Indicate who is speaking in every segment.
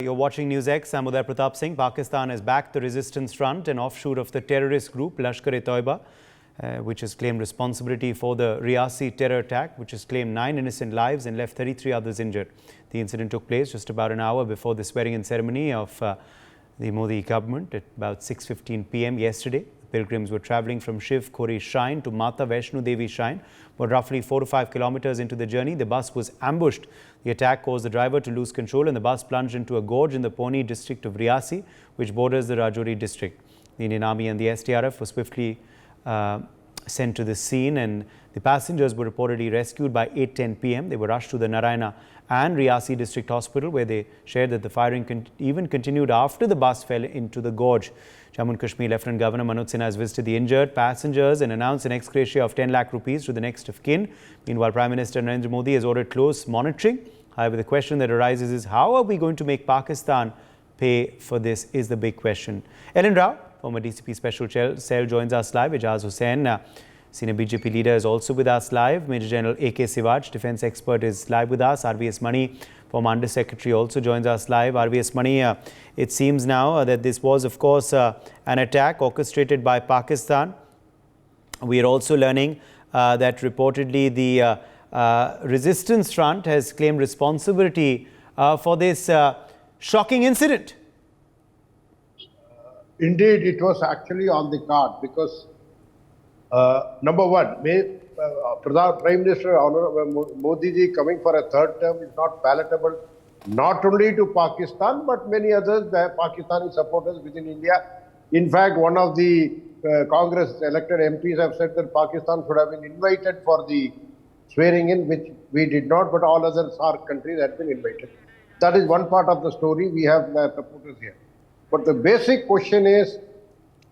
Speaker 1: You're watching NewsX. I'm Uday Pratap Singh. Pakistan has backed the resistance front, an offshoot of the terrorist group Lashkar-e-Taiba, which has claimed responsibility for the Reasi terror attack, which has claimed 9 innocent lives and left 33 others injured. The incident took place just about an hour before the swearing-in ceremony of the Modi government at about 6:15 p.m. yesterday. Pilgrims were travelling from Shiv Khori Shrine to Mata Vaishno Devi Shrine, but roughly 4 to 5 kilometers into the journey, the bus was ambushed. The attack caused the driver to lose control and the bus plunged into a gorge in the Poni district of Reasi, which borders the Rajouri district. The Indian Army and the SDRF were swiftly sent to the scene, and the passengers were reportedly rescued by 8:10 p.m. They were rushed to the Narayana and Reasi district hospital, where they shared that the firing even continued after the bus fell into the gorge. Jammu and Kashmir Lieutenant Governor Manoj Sinha has visited the injured passengers and announced an ex gratia of 10 lakh rupees to the next of kin. Meanwhile, Prime Minister Narendra Modi has ordered close monitoring. However, the question that arises is, how are we going to make Pakistan pay for this is the big question. Ellen Rao, former DCP Special Cell, joins us live. Ijaz Hussain, senior BJP leader, is also with us live. Major General A.K. Sivaj, defence expert, is live with us. RVS Mani, former Under Secretary, also joins us live. RVS Mani, it seems now that this was, of course, an attack orchestrated by Pakistan. We are also learning that reportedly the resistance front has claimed responsibility for this shocking incident.
Speaker 2: Indeed, it was actually on the card because, number one, Prime Minister Modi ji coming for a third term is not palatable, not only to Pakistan, but many others, the Pakistani supporters within India. In fact, one of the Congress elected MPs have said that Pakistan should have been invited for the swearing in, which we did not, but all other SAARC countries had been invited. That is one part of the story. We have the supporters here. But the basic question is,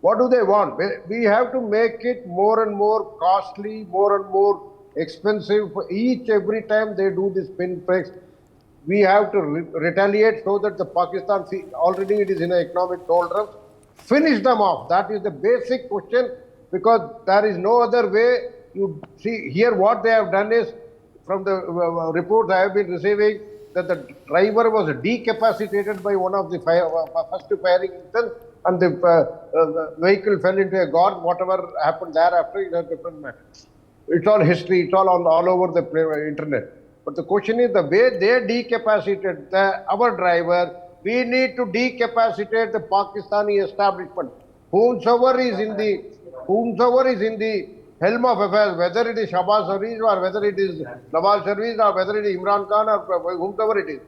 Speaker 2: what do they want? We have to make it more and more costly, more and more expensive for every time they do this pinpricks. We have to retaliate so that the Pakistan, already it is in an economic doldrums, finish them off. That is the basic question, because there is no other way. You see here what they have done is, from the reports I have been receiving, that the driver was decapacitated by one of the first firing incidents, and the vehicle fell into a gorge. Whatever happened thereafter is a different matter. It's all history. It's all over the internet. But the question is, the way they decapacitated our driver, we need to decapacitate the Pakistani establishment. Whomsoever is in the helm of affairs, whether it is Shahbaz Sharif or whether it is Nawaz Sharif or whether it is Imran Khan or whomsoever it is,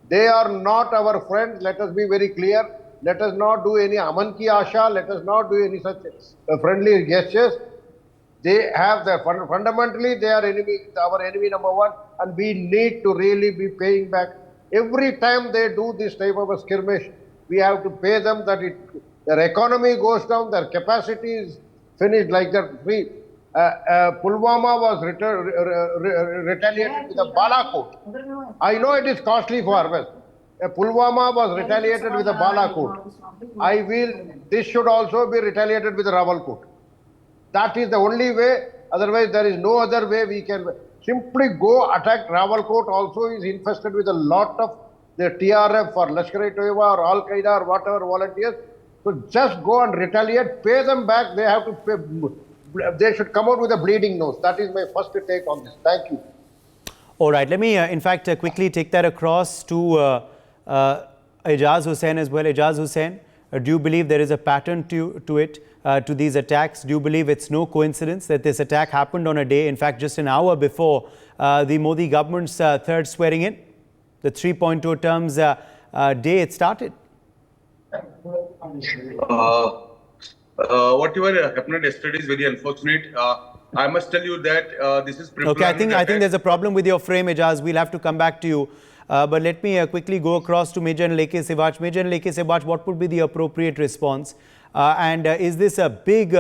Speaker 2: they are not our friends. Let us be very clear. Let us not do any aman ki asha. Let us not do any such friendly gestures. They have fundamentally they are our enemy number one, and we need to really be paying back. Every time they do this type of a skirmish, we have to pay them that their economy goes down, their capacity is finished like that. Pulwama was retaliated with a balakot. I know it is costly for us. Pulwama was retaliated with a balakot. This should also be retaliated with a Rawalkot. That is the only way. Otherwise, there is no other way we can simply go attack. Rawalkot also is infested with a lot of the TRF or Lashkar-e-Taiba or Al Qaeda or whatever volunteers. So just go and retaliate, pay them back. They have to pay. They should come out with a bleeding nose. That is my first take on this. Thank you.
Speaker 1: All right. Let me, in fact, quickly take that across to Ijaz Hussain as well. Ijaz Hussain, do you believe there is a pattern to these attacks? Do you believe it's no coincidence that this attack happened on a day, in fact, just an hour before the Modi government's third swearing in, the 3.2 terms day it started?
Speaker 3: Whatever happened yesterday is very unfortunate. I must tell you that this is
Speaker 1: okay. I think there's a problem with your frame, Ijaz. We'll have to come back to you. But let me quickly go across to Major General A.K. Sivaj. Major General A.K. Sivaj, what would be the appropriate response? And is this a big,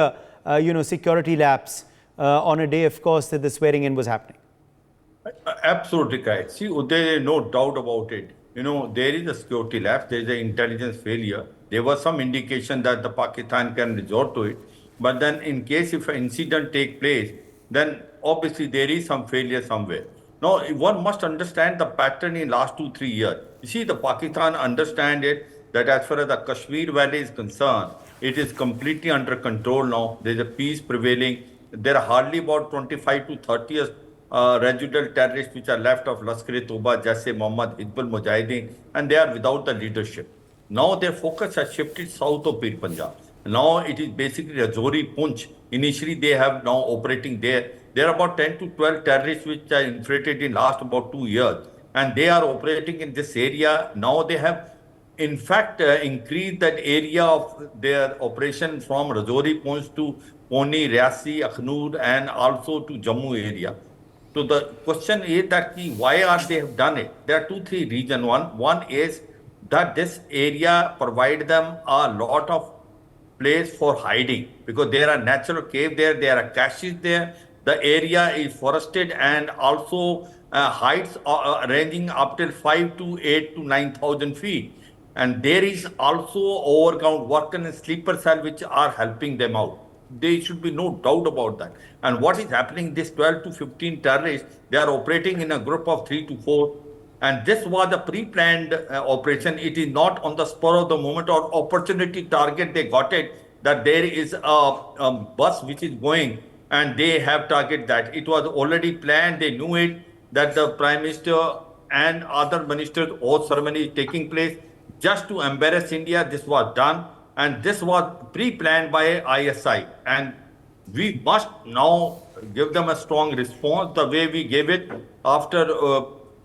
Speaker 1: security lapse on a day, of course, that the swearing in was happening?
Speaker 4: Absolutely correct. See, there is no doubt about it. There is a security lapse. There is an intelligence failure. There was some indication that the Pakistan can resort to it. But then in case if an incident takes place, then obviously there is some failure somewhere. Now, one must understand the pattern in last 2-3 years. You see, the Pakistan understand it that as far as the Kashmir Valley is concerned, it is completely under control now. There is a peace prevailing. There are hardly about 25 to 30 residual terrorists which are left of Lashkar-e-Taiba, Jaise Mohammed, Hizbul Mujahideen, and they are without the leadership. Now their focus has shifted south of Pir Punjab. Now it is basically Rajouri, Punch. Initially they have now operating there. There are about 10 to 12 terrorists which are infiltrated in last about 2 years. And they are operating in this area. Now they have in fact increased that area of their operation from Rajouri, Punch to Poni, Reasi, Akhnur and also to Jammu area. So the question is that why are they have done it? There are 2-3 reasons. One is that this area provide them a lot of place for hiding because there are natural cave there are caches there. The area is forested and also heights ranging up till 5 to 8 to 9,000 feet. And there is also overground worker and sleeper cell which are helping them out. There should be no doubt about that. And what is happening, this 12 to 15 terrorists, they are operating in a group of 3 to 4. And this was a pre-planned operation. It is not on the spur of the moment or opportunity target. They got it that there is a bus which is going and they have targeted that. It was already planned. They knew it that the Prime Minister and other ministers' oath ceremony is taking place. Just to embarrass India, this was done. And this was pre-planned by ISI. And we must now give them a strong response the way we gave it after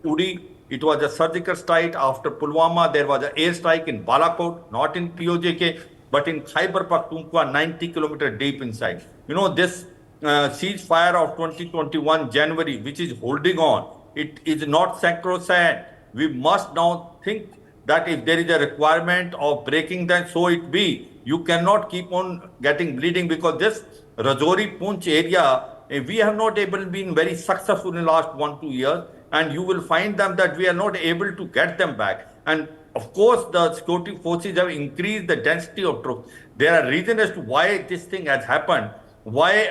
Speaker 4: Uri. It was a surgical strike. After Pulwama, there was an airstrike in Balakot, not in POJK, but in Khyber Pakhtunkhwa, 90 kilometers deep inside. You know, this ceasefire of 2021 January, which is holding on, it is not sacrosanct. We must now think that if there is a requirement of breaking that, so it be. You cannot keep on getting bleeding because this Rajouri Punch area, we have not been very successful in the last 1-2 years. And you will find them that we are not able to get them back. And of course, the security forces have increased the density of troops. There are reasons as to why this thing has happened, why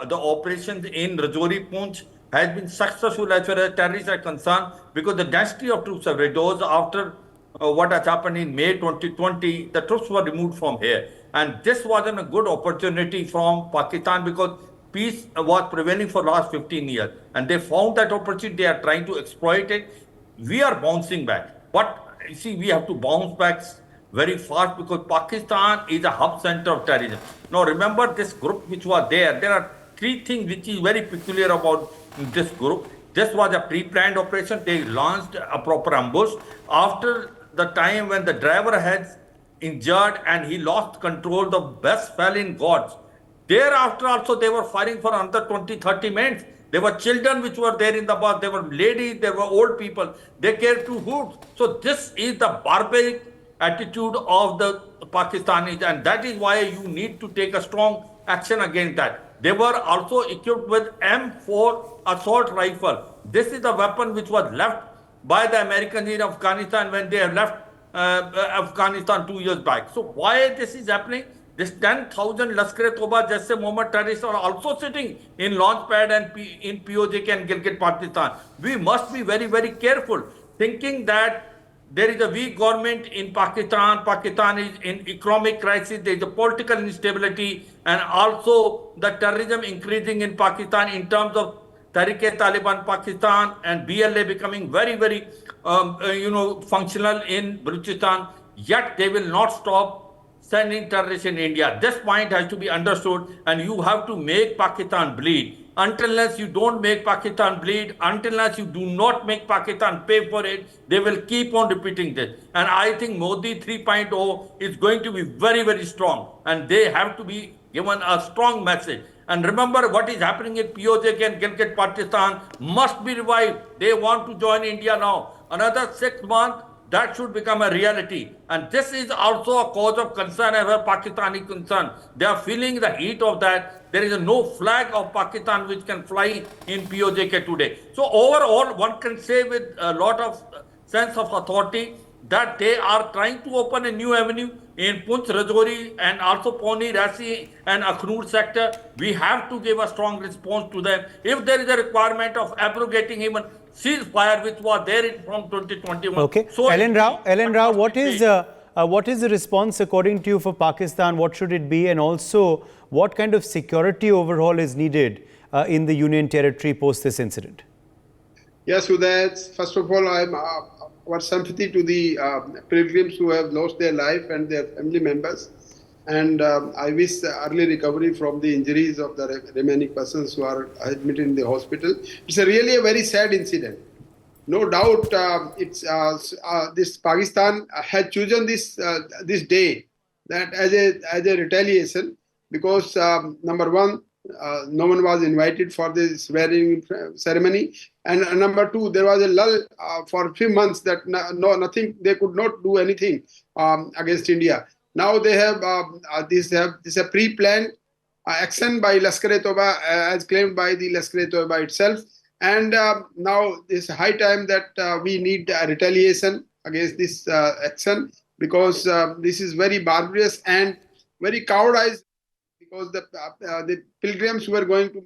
Speaker 4: the operations in Rajouri Punch has been successful as far as terrorists are concerned, because the density of troops have reduced after what has happened in May 2020, the troops were removed from here. And this wasn't a good opportunity from Pakistan because peace was prevailing for last 15 years. And they found that opportunity, they are trying to exploit it. We are bouncing back. But you see, we have to bounce back very fast because Pakistan is a hub center of terrorism. Now remember this group which was there. There are 3 things which is very peculiar about this group. This was a pre-planned operation. They launched a proper ambush. After the time when the driver had injured and he lost control, the bus fell in gorge. Thereafter also they were firing for another 20-30 minutes. There were children which were there in the bus. There were ladies, there were old people. They cared to who. So this is the barbaric attitude of the Pakistanis, and that is why you need to take a strong action against that. They were also equipped with M4 assault rifle. This is the weapon which was left by the Americans in Afghanistan when they have left Afghanistan 2 years back. So why this is happening? This 10,000 Lashkar-e-Taiba, Jaise Mohammed terrorists are also sitting in launch pad and in POJK and Gilgit Pakistan. We must be very, very careful, thinking that there is a weak government in Pakistan. Pakistan is in economic crisis. There is a political instability and also the terrorism increasing in Pakistan in terms of Taliban Pakistan and BLA becoming very, very, functional in Balochistan. Yet they will not stop sending terrorists in India. This point has to be understood, and you have to make Pakistan bleed. Unless you don't make Pakistan bleed, unless you do not make Pakistan pay for it, they will keep on repeating this. And I think Modi 3.0 is going to be very, very strong, and they have to be given a strong message. And remember what is happening in POJK and Gilgit Pakistan must be revived. They want to join India now. Another 6 months, that should become a reality. And this is also a cause of concern as far as Pakistan is concerned. They are feeling the heat of that. There is no flag of Pakistan which can fly in POJK today. So overall, one can say with a lot of sense of authority that they are trying to open a new avenue in Punch, Rajouri and also Pauni, Reasi and Akhnur sector. We have to give a strong response to them. If there is a requirement of abrogating even ceasefire which was there from 2021.
Speaker 1: Okay.
Speaker 4: So
Speaker 1: Ellen Rao, what is the response according to you for Pakistan? What should it be? And also, what kind of security overhaul is needed in the Union Territory post this incident?
Speaker 5: Yes, so that's, first of all, I'm our sympathy to the pilgrims who have lost their life and their family members. And I wish early recovery from the injuries of the remaining persons who are admitted in the hospital. It's really a very sad incident. No doubt, this Pakistan had chosen this day that as a retaliation because number one, no one was invited for the swearing ceremony, and number two, there was a lull for a few months that nothing, they could not do anything against India. Now they have this is a pre-planned action by Lashkar-e-Taiba as claimed by the Lashkar-e-Taiba itself, and now it's high time that we need a retaliation against this action because this is very barbarous and very cowardized. Because the pilgrims were going to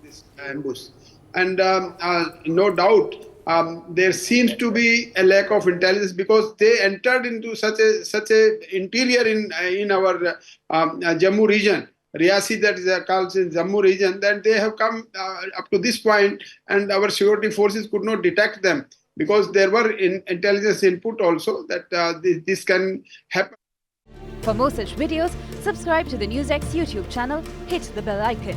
Speaker 5: this ambush, and no doubt there seems to be a lack of intelligence because they entered into such a interior in our Jammu region, Reasi, that is called in Jammu region, that they have come up to this point, and our security forces could not detect them because there were intelligence input also that this can happen.
Speaker 6: For more such videos, subscribe to the NewsX YouTube channel, hit the bell icon.